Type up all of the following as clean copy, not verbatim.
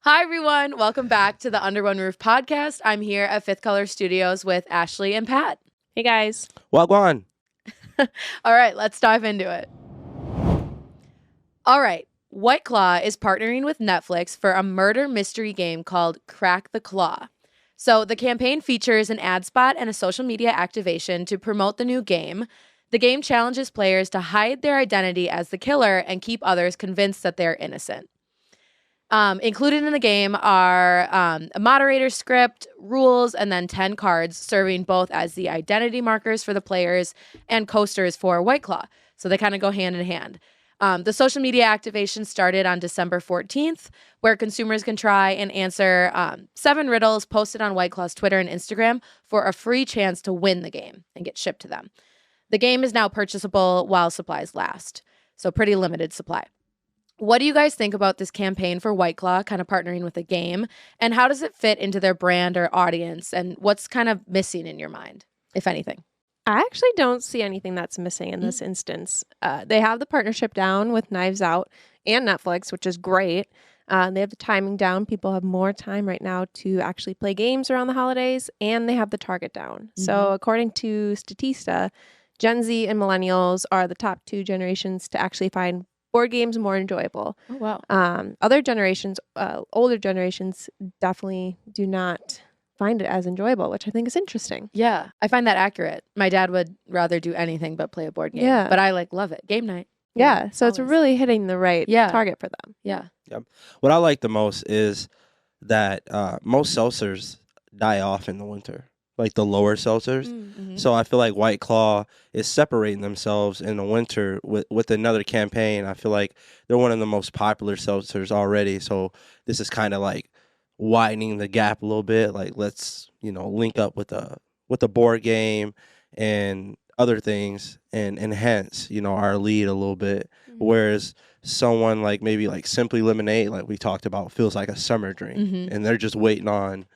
Hi, everyone. Welcome back to the Under One Roof podcast. I'm here at Fifth Color Studios with Ashley and Pat. Hey, guys. Wagwan. All right, let's dive into it. All right. White Claw is partnering with Netflix for a murder mystery game called Crack the Claw. So the campaign features an ad spot and a social media activation to promote the new game. The game challenges players to hide their identity as the killer and keep others convinced that they're innocent. Included in the game are a moderator script, rules, and then 10 cards serving both as the identity markers for the players and coasters for White Claw. So they kind of go hand in hand. The social media activation started on December 14th, where consumers can try and answer 7 riddles posted on White Claw's Twitter and Instagram for a free chance to win the game and get shipped to them. The game is now purchasable while supplies last, so pretty limited supply. What do you guys think about this campaign for White Claw kind of partnering with a game? And how does it fit into their brand or audience? And what's kind of missing in your mind, if anything? I actually don't see anything that's missing in this instance. They have the partnership down with Knives Out and Netflix, which is great. They have the timing down. People have more time right now to actually play games around the holidays, and they have the target down. So according to Statista, Gen Z and millennials are the top 2 generations to actually find board games more enjoyable. Oh, wow. Other generations, older generations, definitely do not find it as enjoyable, which I think is interesting. Yeah, I find that accurate. My dad would rather do anything but play a board game. Yeah. But I love it. Game night. Yeah, so it's always. really hitting the right target for them. Yeah. What I like the most is that most seltzers die off in the winter, like the lower seltzers. Mm-hmm. So I feel like White Claw is separating themselves in the winter with another campaign. I feel like they're one of the most popular seltzers already. So this is kind of like widening the gap a little bit. Like, let's link up with a board game and other things and enhance our lead a little bit. Whereas someone like maybe like Simply Lemonade, like we talked about, feels like a summer drink, and they're just waiting on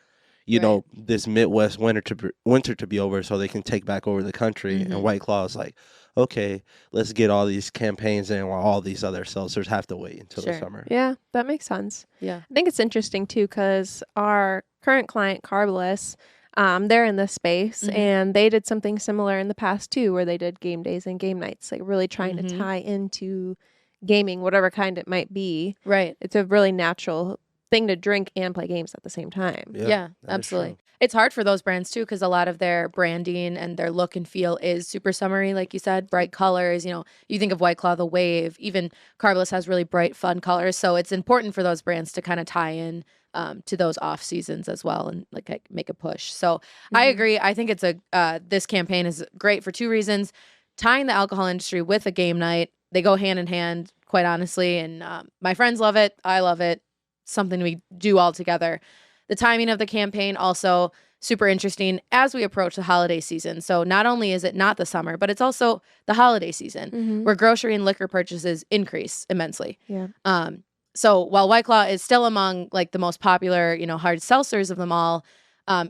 this Midwest winter to be over so they can take back over the country. And White Claw is like, okay, let's get all these campaigns in while all these other seltzers have to wait until the summer. Yeah, that makes sense. Yeah. I think it's interesting too because our current client, Carbless, they're in this space and they did something similar in the past too, where they did game days and game nights, like really trying to tie into gaming, whatever kind it might be. Right. It's a really natural thing to drink and play games at the same time. Yeah, absolutely. It's hard for those brands too because a lot of their branding and their look and feel is super summery, like you said, bright colors. You think of White Claw, the Wave, even Carbless has really bright, fun colors. So it's important for those brands to kind of tie in to those off seasons as well and like make a push. So I agree. I think it's this campaign is great for 2 reasons. Tying the alcohol industry with a game night, they go hand in hand, quite honestly. And my friends love it. I love it. Something we do all together. The timing of the campaign also super interesting as we approach the holiday season. So not only is it not the summer, but it's also the holiday season where grocery and liquor purchases increase immensely. Yeah. So while White Claw is still among like the most popular, hard seltzers of them all,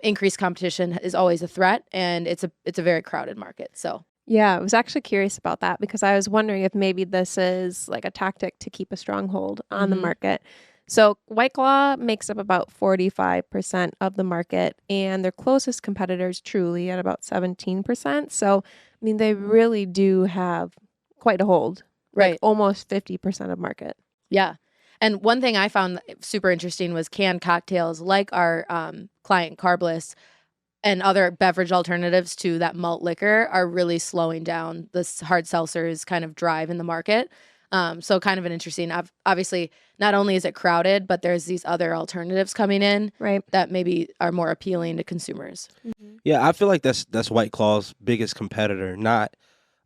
increased competition is always a threat, and it's a very crowded market. So yeah, I was actually curious about that because I was wondering if maybe this is like a tactic to keep a stronghold on the market. So White Claw makes up about 45% of the market, and their closest competitors Truly at about 17%. So, I mean, they really do have quite a hold, right? Like almost 50% of market. Yeah. And one thing I found super interesting was canned cocktails like our client Carbless and other beverage alternatives to that malt liquor are really slowing down this hard seltzers kind of drive in the market. So kind of an interesting, obviously, not only is it crowded, but there's these other alternatives coming in that maybe are more appealing to consumers. Yeah, I feel like that's White Claw's biggest competitor, not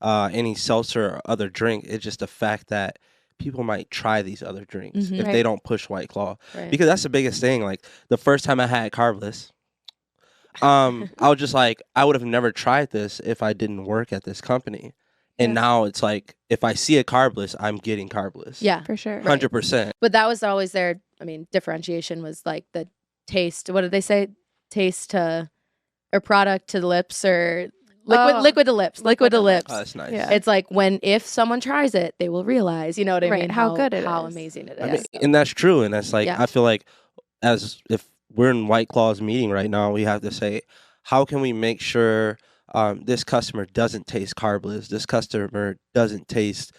any seltzer or other drink. It's just the fact that people might try these other drinks if they don't push White Claw. Because that's the biggest thing. Like the first time I had Carbless, I was just like, I would have never tried this if I didn't work at this company. And now it's like, if I see a Carbless, I'm getting Carbless. Yeah, for sure. 100%. But that was always their, differentiation was like the taste. What did they say? Taste to, or product to the lips, or liquid to lips. Liquid to lips. Oh, that's nice. Yeah. It's like if someone tries it, they will realize, you know what I mean? How good it is. How amazing it is. I mean, and that's true. And that's like, I feel like as if we're in White Claw's meeting right now, we have to say, how can we make sure this customer doesn't taste Carbliss, this customer doesn't taste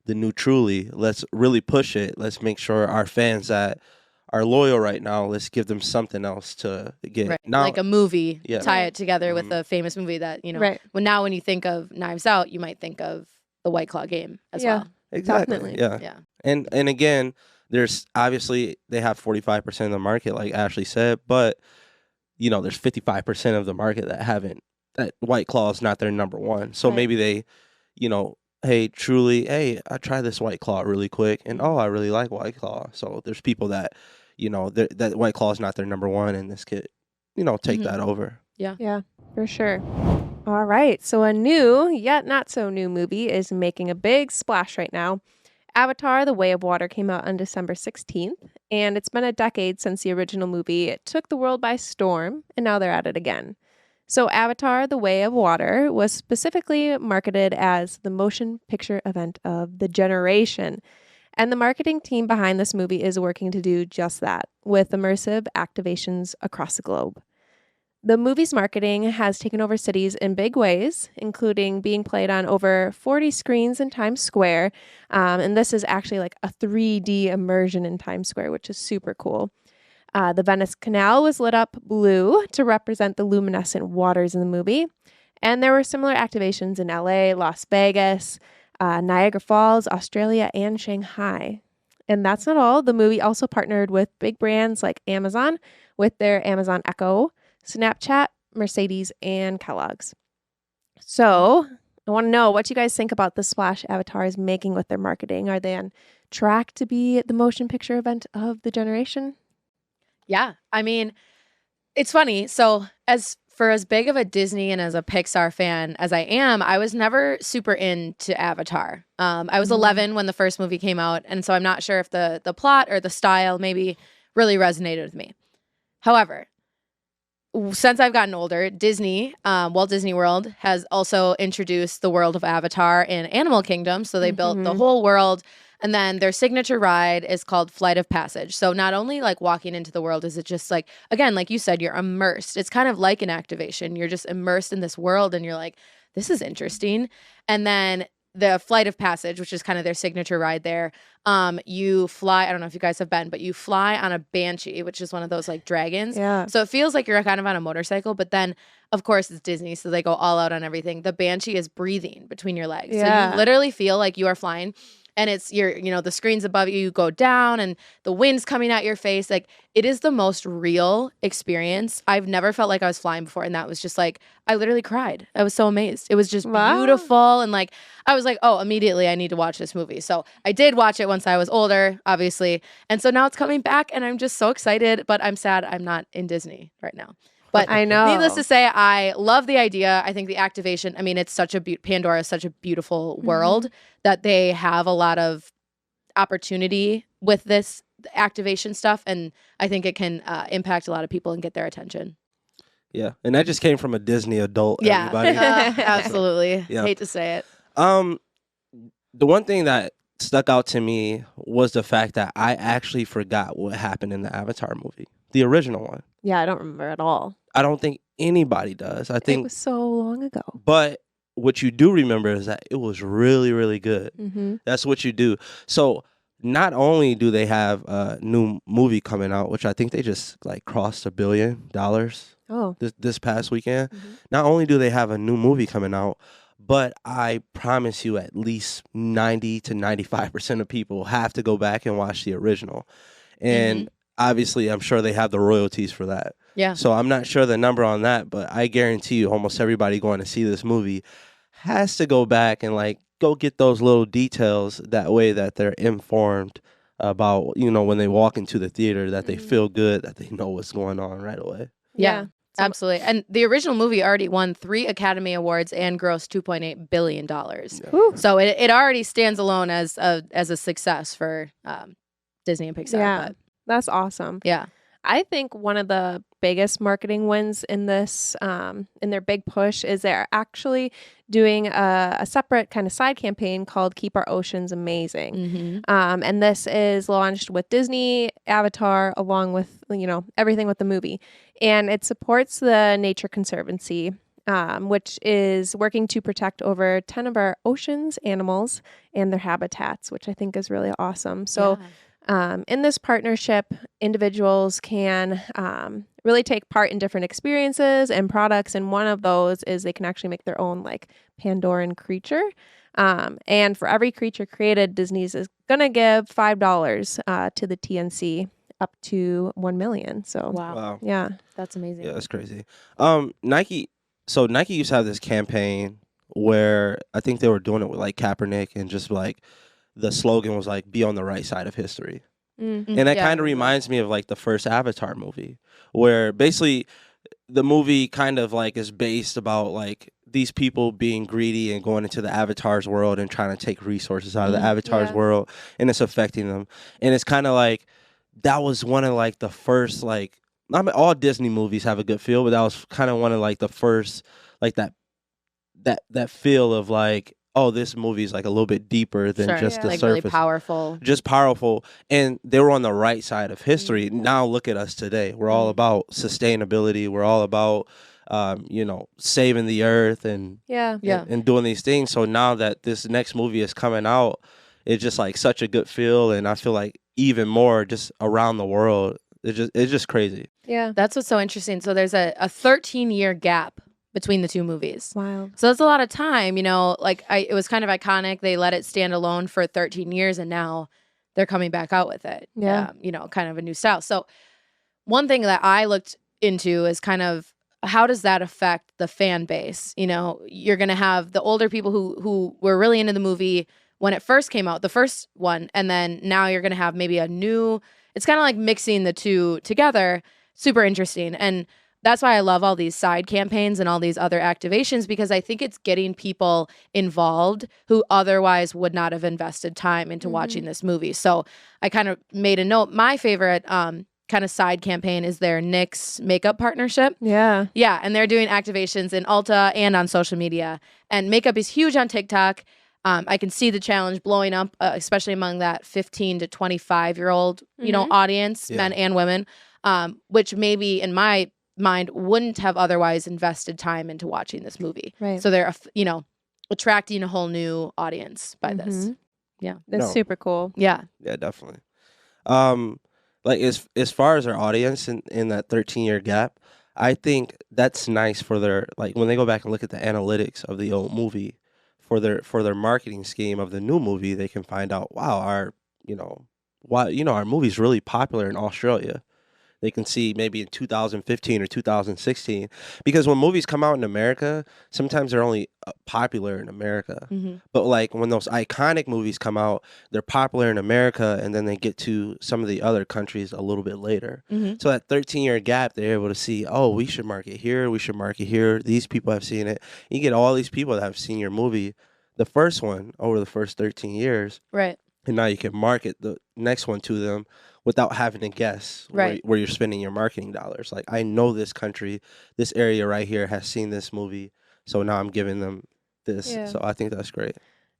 the new Truly. Let's really push it. Let's make sure our fans that are loyal right now, let's give them something else to get. Right. Now, Like a movie, Yeah. tie it together with Mhm. a famous movie that, Right. when you think of Knives Out, you might think of the White Claw game as Yeah. well. exactly. Definitely. Yeah. Yeah. And again, there's obviously they have 45% of the market, like Ashley said, but there's 55% of the market that White Claw is not their number one. So Right. maybe they, hey, truly, hey, I tried this White Claw really quick, and I really like White Claw. So there's people that, that White Claw is not their number one, and this could, take Mhm. that over. Yeah, for sure. All right. So a new, yet not so new movie is making a big splash right now. Avatar: The Way of Water came out on December 16th, and it's been a decade since the original movie. It took the world by storm, and now they're at it again. So Avatar: The Way of Water was specifically marketed as the motion picture event of the generation. And the marketing team behind this movie is working to do just that, with immersive activations across the globe. The movie's marketing has taken over cities in big ways, including being played on over 40 screens in Times Square. And this is actually like a 3D immersion in Times Square, which is super cool. The Venice Canal was lit up blue to represent the luminescent waters in the movie. And there were similar activations in LA, Las Vegas, Niagara Falls, Australia, and Shanghai. And that's not all. The movie also partnered with big brands like Amazon with their Amazon Echo, Snapchat, Mercedes, and Kellogg's. So I want to know what you guys think about the splash Avatar is making with their marketing. Are they on track to be the motion picture event of the generation? Yeah. I mean, it's funny. So as big of a Disney and as a Pixar fan as I am, I was never super into Avatar. I was 11 when the first movie came out, and so I'm not sure if the plot or the style maybe really resonated with me. However, since I've gotten older, Disney, Walt Disney World, has also introduced the world of Avatar in Animal Kingdom. So they built the whole world. And then their signature ride is called Flight of Passage. So not only like walking into the world, is it just like, again, like you said, you're immersed. It's kind of like an activation. You're just immersed in this world and you're like, this is interesting. And then the Flight of Passage, which is kind of their signature ride there, you fly, I don't know if you guys have been, but you fly on a banshee, which is one of those like dragons. Yeah. So it feels like you're kind of on a motorcycle, but then of course it's Disney, so they go all out on everything. The banshee is breathing between your legs. So you literally feel like you are flying. And it's the screens above you go down and the wind's coming at your face. Like, it is the most real experience. I've never felt like I was flying before. And that was just like, I literally cried. I was so amazed. It was just beautiful. And like, I was like, oh, immediately I need to watch this movie. So I did watch it once I was older, obviously. And so now it's coming back and I'm just so excited, but I'm sad I'm not in Disney right now. But I know. Needless to say, I love the idea. I think the activation, I mean, it's such a Pandora is such a beautiful world that they have a lot of opportunity with this activation stuff. And I think it can impact a lot of people and get their attention. Yeah. And that just came from a Disney adult, Yeah, everybody. absolutely. Yeah. Hate to say it. The one thing that stuck out to me was the fact that I actually forgot what happened in the Avatar movie, the original one. Yeah, I don't remember at all. I don't think anybody does. I think it was so long ago. But what you do remember is that it was really, really good. That's what you do. So not only do they have a new movie coming out, which I think they just like crossed $1 billion this past weekend. Not only do they have a new movie coming out, but I promise you at least 90 to 95% of people have to go back and watch the original. And obviously, I'm sure they have the royalties for that. Yeah. So I'm not sure the number on that, but I guarantee you almost everybody going to see this movie has to go back and like go get those little details that way that they're informed about, when they walk into the theater, that they feel good, that they know what's going on right away. Yeah. Absolutely. And the original movie already won 3 Academy Awards and grossed $2.8 billion. Yeah. So it already stands alone as a success for Disney and Pixar. Yeah. But that's awesome. yeah. I think one of the biggest marketing wins in this, in their big push, is they're actually doing a separate kind of side campaign called Keep Our Oceans Amazing. And this is launched with Disney, Avatar, along with, everything with the movie. And it supports the Nature Conservancy, which is working to protect over 10 of our oceans, animals, and their habitats, which I think is really awesome. So in this partnership, individuals can really take part in different experiences and products. And one of those is they can actually make their own like Pandoran creature. And for every creature created, Disney's is going to give $5 to the TNC up to 1 million. So, Wow. Yeah. That's amazing. Yeah, that's crazy. Nike used to have this campaign where I think they were doing it with like Kaepernick, and just like the slogan was like, be on the right side of history. And that kind of reminds me of like the first Avatar movie, where basically the movie kind of like is based about like these people being greedy and going into the Avatar's world and trying to take resources out of the Avatar's world, and it's affecting them. And it's kind of like, that was one of like the first, like, I mean, all Disney movies have a good feel, but that was kind of one of like the first, like that feel of like, oh, this movie is like a little bit deeper than just the like surface. really powerful. Just powerful. And they were on the right side of history. Now look at us today. We're all about sustainability. We're all about, saving the earth and doing these things. So now that this next movie is coming out, it's just like such a good feel. And I feel like even more just around the world, it's just crazy. Yeah. That's what's so interesting. So there's a 13-year gap between the two movies. Wow. So that's a lot of time, it was kind of iconic. They let it stand alone for 13 years and now they're coming back out with it. Yeah. Kind of a new style. So one thing that I looked into is kind of, how does that affect the fan base? You're going to have the older people who were really into the movie when it first came out, the first one, and then now you're going to have maybe a new, it's kind of like mixing the two together. Super interesting. And that's why I love all these side campaigns and all these other activations, because I think it's getting people involved who otherwise would not have invested time into watching this movie. So I kind of made a note. My favorite kind of side campaign is their NYX makeup partnership. Yeah. Yeah. And they're doing activations in Ulta and on social media. And makeup is huge on TikTok. I can see the challenge blowing up, especially among that 15 to 25-year-old, audience, men and women, which maybe in my mind wouldn't have otherwise invested time into watching this movie. Right. So they're, attracting a whole new audience by this. Yeah. That's super cool. Yeah. Yeah, definitely. Like as far as our audience in that 13-year gap, I think that's nice for their, like, when they go back and look at the analytics of the old movie for their marketing scheme of the new movie, they can find out, wow, our movie's really popular in Australia. They can see maybe in 2015 or 2016, because when movies come out in America, sometimes they're only popular in America. But like when those iconic movies come out, they're popular in America, and then they get to some of the other countries a little bit later. So that 13-year gap, they're able to see, oh, we should market here, we should market here. These people have seen it. You get all these people that have seen your movie, the first one, over the first 13 years. Right. And now you can market the next one to them without having to guess where you're spending your marketing dollars. Like, I know this country, this area right here has seen this movie, so now I'm giving them this. Yeah. So I think that's great.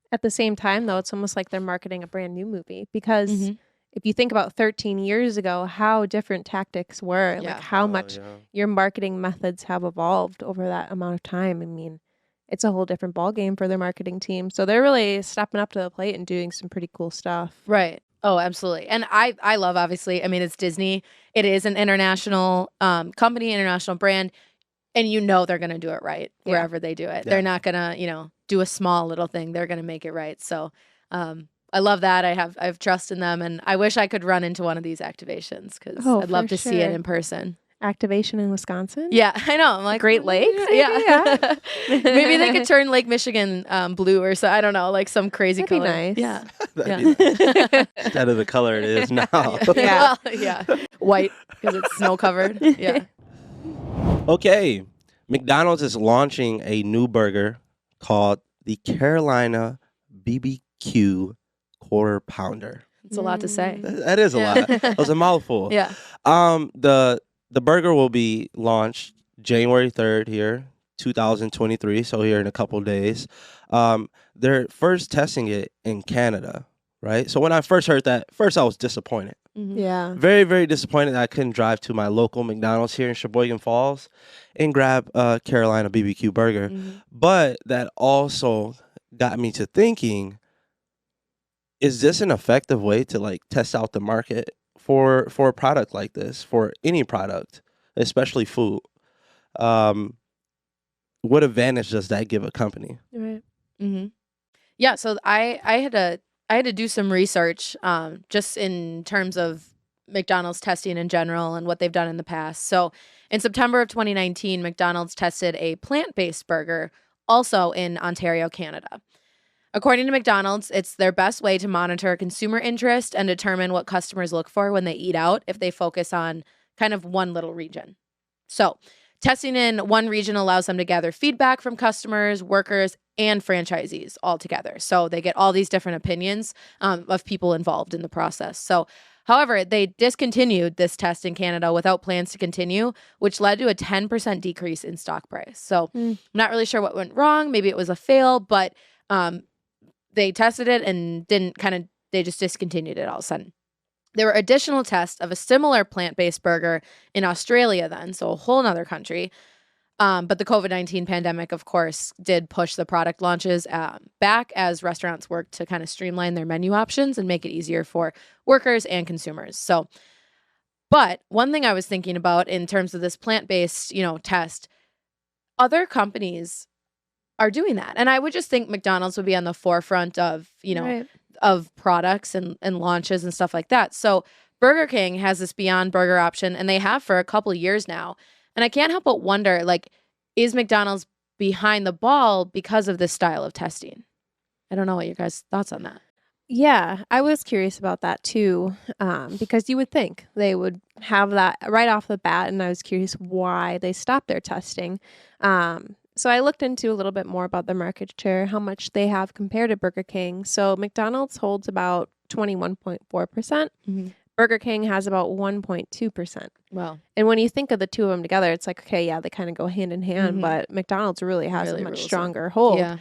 At the same time, though, it's almost like they're marketing a brand new movie, because if you think about 13 years ago, how different tactics were, like how much your marketing methods have evolved over that amount of time. I mean, it's a whole different ballgame for their marketing team. So they're really stepping up to the plate and doing some pretty cool stuff. Right. Oh, absolutely. And I love, obviously, I mean, it's Disney. It is an international company, international brand. And they're going to do it right wherever they do it. Yeah. They're not going to, do a small little thing. They're going to make it right. So I love that. I have trust in them. And I wish I could run into one of these activations, because I'd love to see it in person. Activation in Wisconsin? Yeah, I know. I'm like, Great Lakes? Yeah. Maybe they could turn Lake Michigan blue or so. I don't know, like some crazy That'd color. Be nice. Yeah. That'd be nice. Instead of the color it is now. Yeah. Well, yeah. White, because it's snow covered. Yeah. Okay. McDonald's is launching a new burger called the Carolina BBQ Quarter Pounder. It's a lot to say. That is a lot. It was a mouthful. Yeah. The the burger will be launched January 3rd here, 2023. So here in a couple days. They're first testing it in Canada, right? So when I first heard that, first I was disappointed. Yeah. Very, very disappointed that I couldn't drive to my local McDonald's here in Sheboygan Falls and grab a Carolina BBQ burger. But that also got me to thinking, is this an effective way to like test out the market for a product like this, for any product, especially food? What advantage does that give a company? Right. Yeah, so I had to do some research just in terms of McDonald's testing in general and what they've done in the past. So in September of 2019, McDonald's tested a plant-based burger also in Ontario, Canada. According to McDonald's, it's their best way to monitor consumer interest and determine what customers look for when they eat out if they focus on kind of one little region. So testing in one region allows them to gather feedback from customers, workers, and franchisees all together. So they get all these different opinions of people involved in the process. So, however, they discontinued this test in Canada without plans to continue, which led to a 10% decrease in stock price. So I'm not really sure what went wrong. Maybe it was a fail, but they tested it and they just discontinued it all of a sudden. There were additional tests of a similar plant-based burger in Australia then, so a whole nother country. But the COVID-19 pandemic, of course, did push the product launches back as restaurants worked to kind of streamline their menu options and make it easier for workers and consumers. So, but one thing I was thinking about in terms of this plant-based, test, other companies are doing that. And I would just think McDonald's would be on the forefront of, Right. of products and launches and stuff like that. So Burger King has this Beyond Burger option, and they have for a couple of years now. And I can't help but wonder, like, is McDonald's behind the ball because of this style of testing? I don't know what your guys' thoughts on that. Yeah, I was curious about that too, because you would think they would have that right off the bat, and I was curious why they stopped their testing. So I looked into a little bit more about the market share, how much they have compared to Burger King. So McDonald's holds about 21.4%. Burger King has about 1.2%. Wow. And when you think of the two of them together, it's like, okay, yeah, they kind of go hand in hand, but McDonald's really has Really a much rules it. stronger hold. Yeah.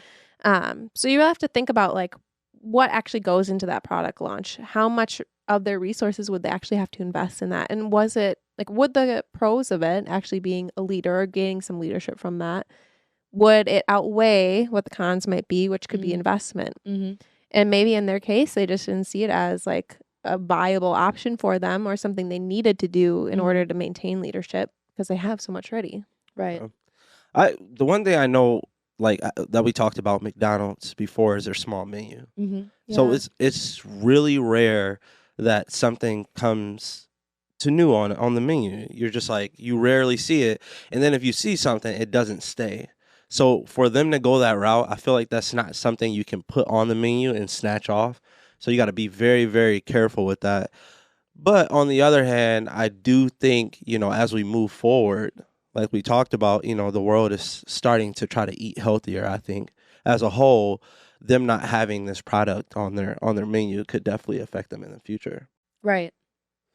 So you have to think about like what actually goes into that product launch. How much of their resources would they actually have to invest in that? And was it like, would the pros of it actually being a leader or gaining some leadership from that, would it outweigh what the cons might be, which could be investment? And maybe in their case, they just didn't see it as like a viable option for them or something they needed to do in order to maintain leadership because they have so much ready. Right. The one thing I know, like that we talked about McDonald's before, is their small menu. So it's really rare that something comes to new on the menu. You're just like, you rarely see it, and then if you see something, it doesn't stay. So for them to go that route, I feel like that's not something you can put on the menu and snatch off. So you got to be very, very careful with that. But on the other hand, I do think, as we move forward, like we talked about, the world is starting to try to eat healthier. I think as a whole, them not having this product on their menu could definitely affect them in the future. Right.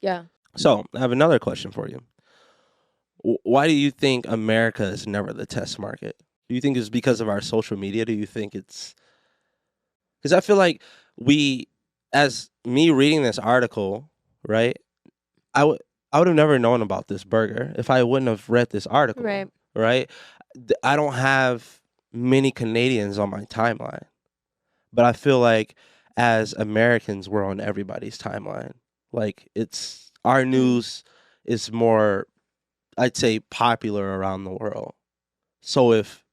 Yeah. So I have another question for you. Why do you think America is never the test market? Do you think it's because of our social media? Do you think it's because I feel like as me reading this article, right? I would have never known about this burger if I wouldn't have read this article. Right? I don't have many Canadians on my timeline, but I feel like as Americans, we're on everybody's timeline. Like it's our news is more, I'd say, popular around the world. So if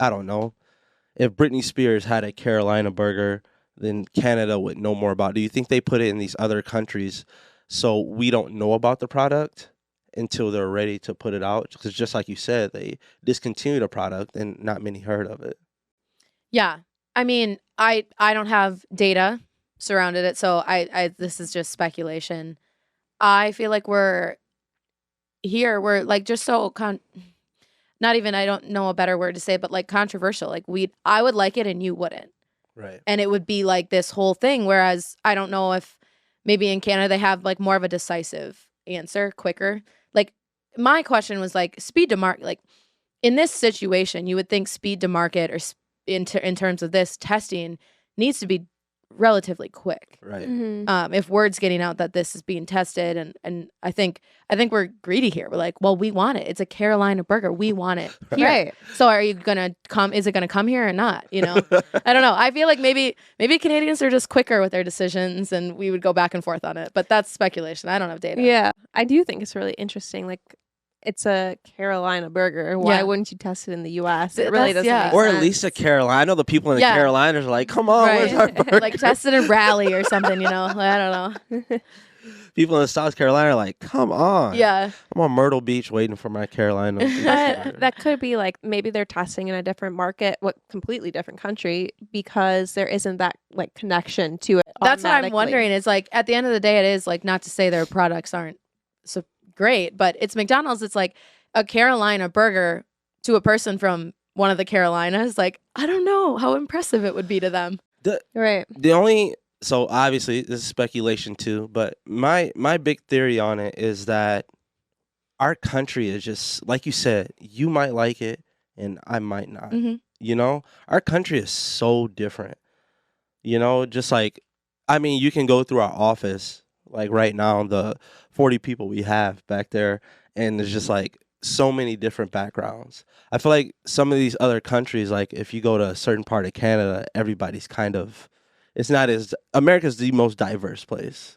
Britney Spears had a Carolina burger, then Canada would know more about it. Do you think they put it in these other countries so we don't know about the product until they're ready to put it out? Because just like you said, they discontinued a product and not many heard of it. Yeah. I mean, I don't have data surrounded it, so I this is just speculation. I feel like we're like just so not even, I don't know a better word to say, but like controversial. Like I would like it and you wouldn't. Right. And it would be like this whole thing. Whereas I don't know if maybe in Canada they have like more of a decisive answer, quicker. Like my question was like speed to market. Like in this situation, you would think speed to market or in terms of this testing needs to be relatively quick. Right. If word's getting out that this is being tested, and I think we're greedy here. We're like, well, we want it. It's a Carolina burger. We want it here. Right. So are you gonna come? Is it gonna come here or not? You know, I don't know. I feel like maybe Canadians are just quicker with their decisions, and we would go back and forth on it. But that's speculation. I don't have data. Yeah, I do think it's really interesting. Like, it's a Carolina burger. Why Yeah. wouldn't you test it in the U.S.? It That's- really doesn't yeah. make Or sense. at least a Carolina. I know the people in the Yeah. Carolinas are like, come on, where's our Right. burger? Like tested in Raleigh or something. You know, like, I don't know. People in South Carolina are like, come on. Yeah. I'm on Myrtle Beach waiting for my Carolina. beef burger. But that could be like maybe they're testing in a different market, what completely different country, because there isn't that like connection to it. That's what I'm automatically. wondering. Is like at the end of the day, it is like not to say their products aren't so great, but it's McDonald's. It's like a Carolina burger to a person from one of the Carolinas. Like I don't know how impressive it would be to them. Right. The only so obviously this is speculation too, but my big theory on it is that our country is just like you said, you might like it and I might not. Mhm. You know, our country is so different. You know, just like I mean, you can go through our office like right now, the 40 people we have back there, and there's just like so many different backgrounds. I feel like some of these other countries, like if you go to a certain part of Canada, everybody's kind of, it's not as, America's the most diverse place,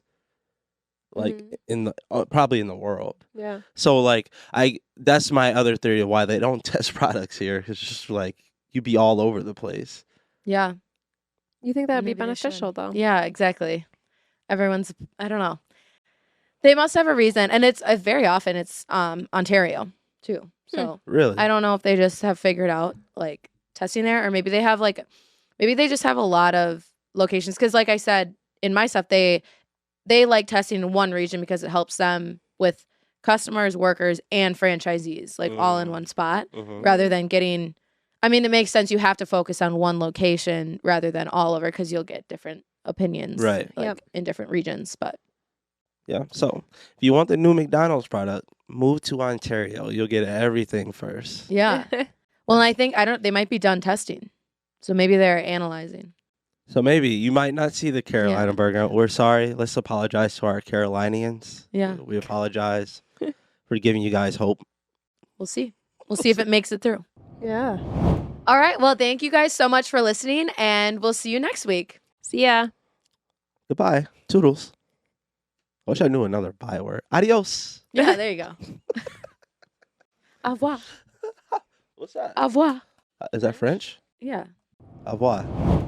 like in the, probably in the world. Yeah. So like, that's my other theory of why they don't test products here. It's just like, you be all over the place. Yeah. You think that would be Maybe they beneficial should. though? Yeah, exactly. Everyone's, I don't know. They must have a reason. And it's very often it's Ontario too. So Really? I don't know if they just have figured out like testing there, or maybe they have like, maybe they just have a lot of locations. Cause like I said, in my stuff, they like testing in one region because it helps them with customers, workers, and franchisees, like all in one spot Mhm. rather than getting, I mean, it makes sense. You have to focus on one location rather than all over because you'll get different opinions Right. like Yep. in different regions. But Yeah. So if you want the new McDonald's product, move to Ontario. You'll get everything first. yeah. Well, and I think they might be done testing. So maybe they're analyzing. So maybe you might not see the Carolina burger. We're sorry. Let's apologize to our Carolinians. Yeah. We apologize for giving you guys hope. We'll see. We'll see if it makes it through. Yeah. All right. Well, thank you guys so much for listening, and we'll see you next week. See ya. Goodbye. Toodles. I wish I knew another bye word. Adios. Yeah, there you go. Au revoir. What's that? Au revoir. Is that French? Yeah. Au revoir.